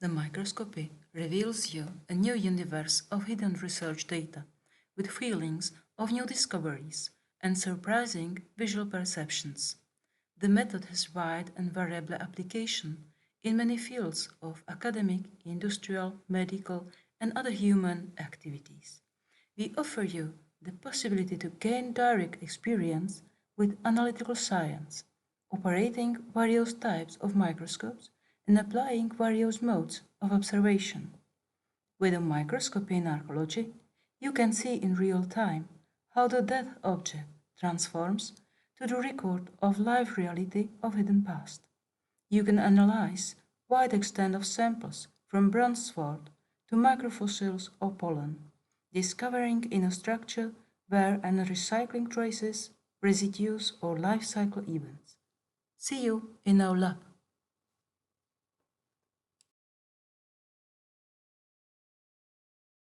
The microscopy reveals you a new universe of hidden research data, with feelings of new discoveries and surprising visual perceptions. The method has wide and variable application in many fields of academic, industrial, medical, and other human activities. We offer you the possibility to gain direct experience with analytical science, operating various types of microscopes and applying various modes of observation. With a microscopy in archaeology, you can see in real time how the dead object transforms to the record of live reality of hidden past. You can analyze wide extent of samples from bronze sword to microfossils or pollen, discovering inner structure where and recycling traces, residues or life cycle events. See you in our lab.